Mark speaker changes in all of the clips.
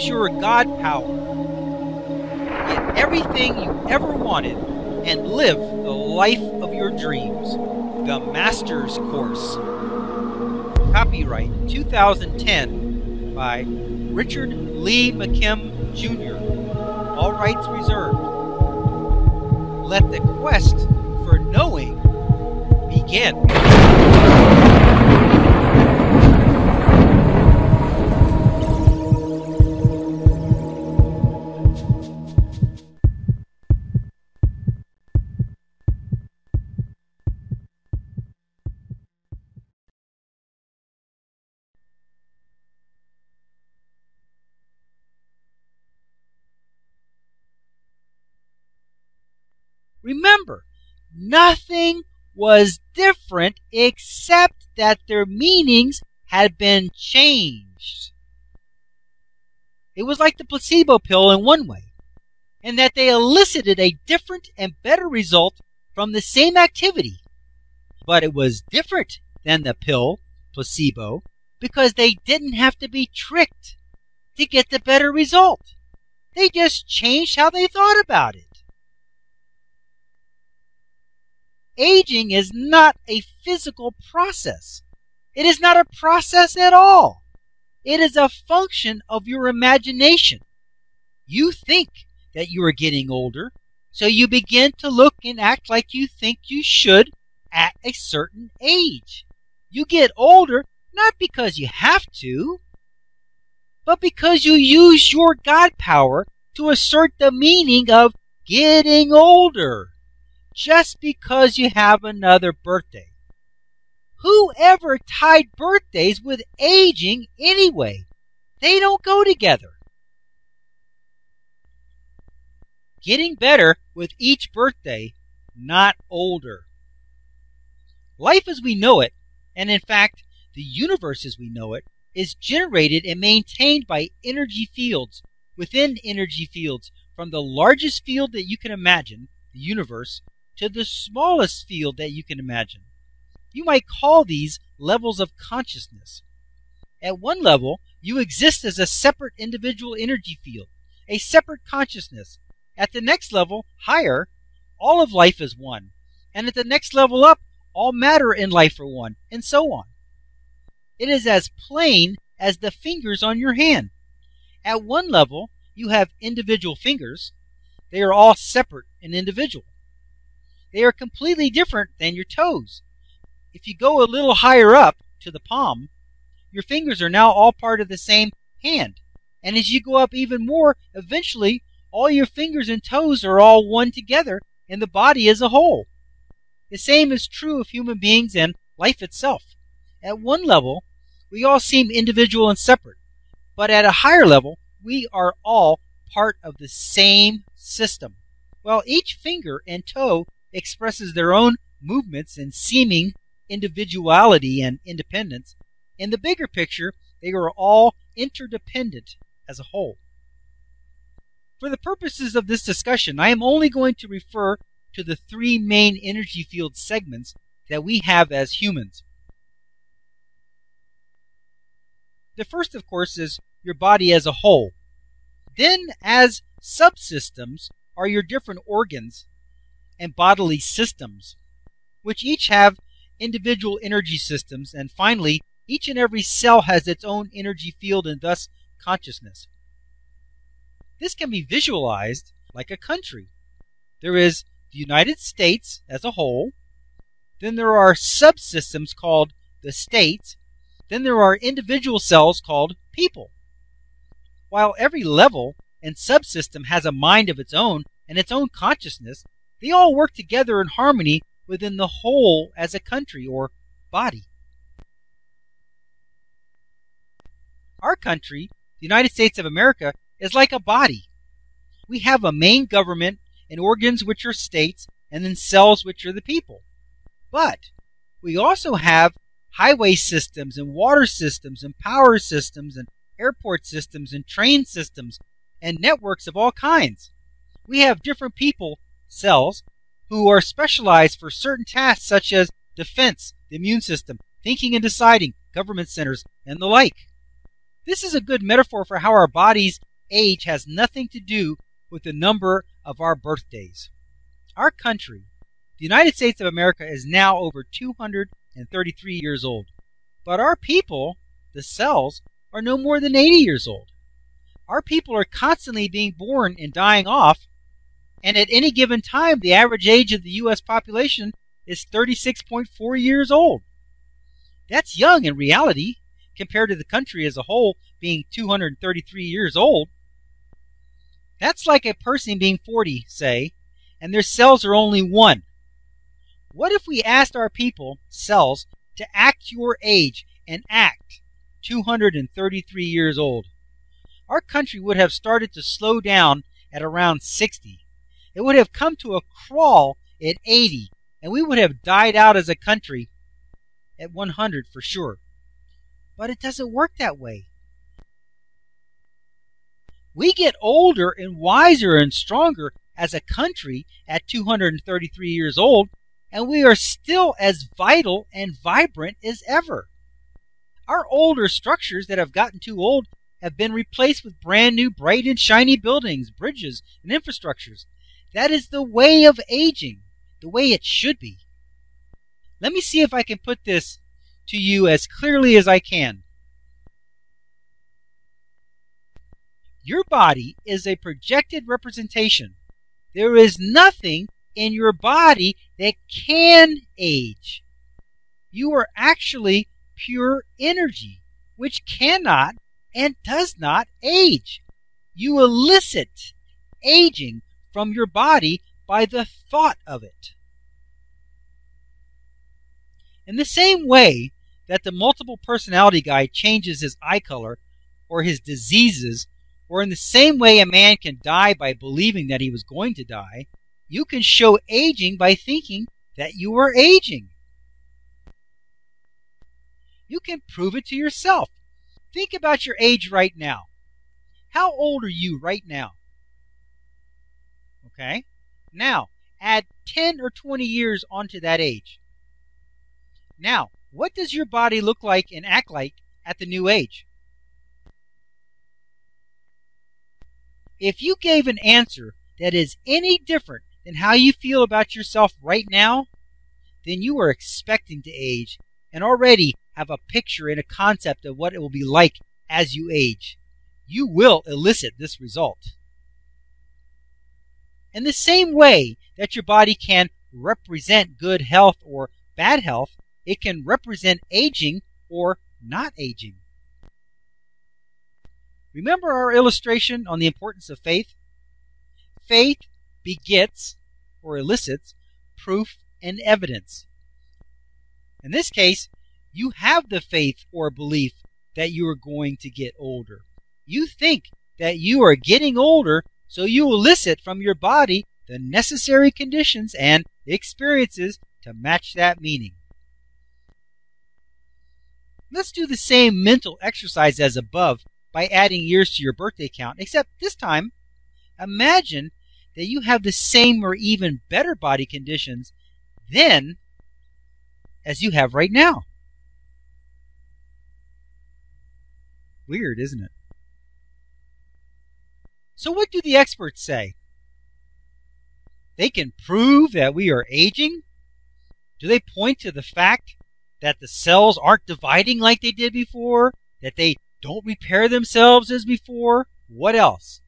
Speaker 1: your God power. Get everything you ever wanted and live the life of your dreams. The Master's Course. Copyright 2010 by Richard Lee McKim Jr. All rights reserved. Let the quest for knowing begin. Remember, nothing was different except that their meanings had been changed. It was like the placebo pill in one way, in that they elicited a different and better result from the same activity. But it was different than the pill, placebo, because they didn't have to be tricked to get the better result. They just changed how they thought about it. Aging is not a physical process. It is not a process at all. It is a function of your imagination. You think that you are getting older, so you begin to look and act like you think you should at a certain age. You get older not because you have to, but because you use your God power to assert the meaning of getting older. Just because you have another birthday. Whoever tied birthdays with aging anyway? They don't go together. Getting better with each birthday, not older. Life as we know it, and in fact, the universe as we know it, is generated and maintained by energy fields within energy fields, from the largest field that you can imagine, the universe, to the smallest field that you can imagine. You might call these levels of consciousness. At one level, you exist as a separate individual energy field, a separate consciousness. At the next level, higher, all of life is one. And at the next level up, all matter in life are one, and so on. It is as plain as the fingers on your hand. At one level, you have individual fingers. They are all separate and individual. They are completely different than your toes. If you go a little higher up to the palm, your fingers are now all part of the same hand. And as you go up even more, eventually all your fingers and toes are all one together in the body as a whole. The same is true of human beings and life itself. At one level, we all seem individual and separate. But at a higher level, we are all part of the same system. While each finger and toe expresses their own movements and seeming individuality and independence, in the bigger picture, they are all interdependent as a whole. For the purposes of this discussion, I am only going to refer to the three main energy field segments that we have as humans. The first, of course, is your body as a whole. Then, as subsystems, are your different organs and bodily systems, which each have individual energy systems, and finally, each and every cell has its own energy field and thus consciousness. This can be visualized like a country. There is the United States as a whole, then there are subsystems called the states, then there are individual cells called people. While every level and subsystem has a mind of its own and its own consciousness, they all work together in harmony within the whole as a country or body. Our country, the United States of America, is like a body. We have a main government and organs which are states, and then cells which are the people. But we also have highway systems and water systems and power systems and airport systems and train systems and networks of all kinds. We have different people, cells, who are specialized for certain tasks such as defense, the immune system, thinking and deciding, government centers, and the like. This is a good metaphor for how our bodies age has nothing to do with the number of our birthdays. Our country, the United States of America, is now over 233 years old. But our people, the cells, are no more than 80 years old. Our people are constantly being born and dying off, and at any given time, the average age of the U.S. population is 36.4 years old. That's young in reality, compared to the country as a whole being 233 years old. That's like a person being 40, say, and their cells are only 1. What if we asked our people, cells, to act your age and act 233 years old? Our country would have started to slow down at around 60. It would have come to a crawl at 80, and we would have died out as a country at 100 for sure. But it doesn't work that way. We get older and wiser and stronger as a country at 233 years old, and we are still as vital and vibrant as ever. Our older structures that have gotten too old have been replaced with brand new, bright and shiny buildings, bridges, and infrastructures. That is the way of aging, the way it should be. Let me see if I can put this to you as clearly as I can. Your body is a projected representation. There is nothing in your body that can age. You are actually pure energy, which cannot and does not age. You elicit aging from your body by the thought of it. In the same way that the multiple personality guy changes his eye color or his diseases, or in the same way a man can die by believing that he was going to die, you can show aging by thinking that you are aging. You can prove it to yourself. Think about your age right now. How old are you right now? Okay? Now, add 10 or 20 years onto that age. Now, what does your body look like and act like at the new age? If you gave an answer that is any different than how you feel about yourself right now, then you are expecting to age and already have a picture and a concept of what it will be like as you age. You will elicit this result. In the same way that your body can represent good health or bad health, it can represent aging or not aging. Remember our illustration on the importance of faith? Faith begets or elicits proof and evidence. In this case, you have the faith or belief that you are going to get older. You think that you are getting older, so you elicit from your body the necessary conditions and experiences to match that meaning. Let's do the same mental exercise as above by adding years to your birthday count, except this time, imagine that you have the same or even better body conditions then as you have right now. Weird, isn't it? So what do the experts say? They can prove that we are aging? Do they point to the fact that the cells aren't dividing like they did before? That they don't repair themselves as before? What else?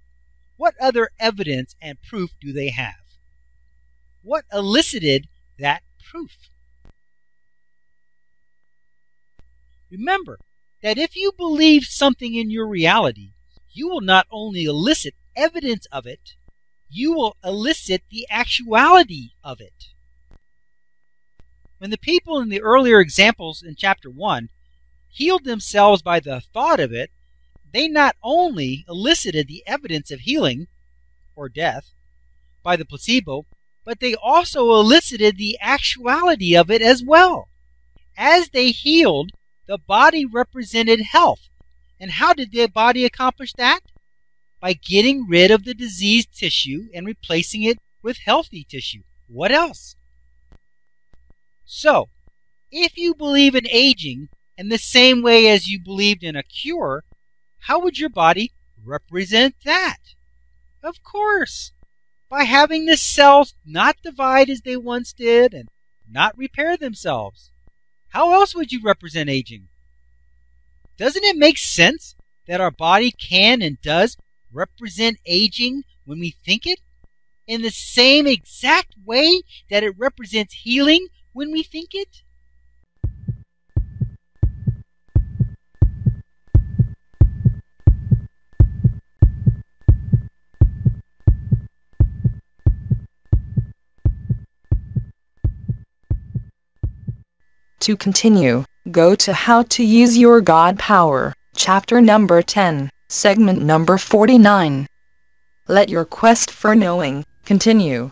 Speaker 1: What other evidence and proof do they have? What elicited that proof? Remember that if you believe something in your reality, you will not only elicit evidence of it, you will elicit the actuality of it. When the people in the earlier examples in chapter 1 healed themselves by the thought of it, they not only elicited the evidence of healing or death by the placebo, but they also elicited the actuality of it as well. As they healed, the body represented health. And how did the body accomplish that? By getting rid of the diseased tissue and replacing it with healthy tissue. What else? So, if you believe in aging in the same way as you believed in a cure, how would your body represent that? Of course, by having the cells not divide as they once did and not repair themselves. How else would you represent aging? Doesn't it make sense that our body can and does represent aging when we think it, in the same exact way that it represents healing when we think it?
Speaker 2: To continue, go to How to Use Your God Power, chapter number 10, segment number 49. Let your quest for knowing continue.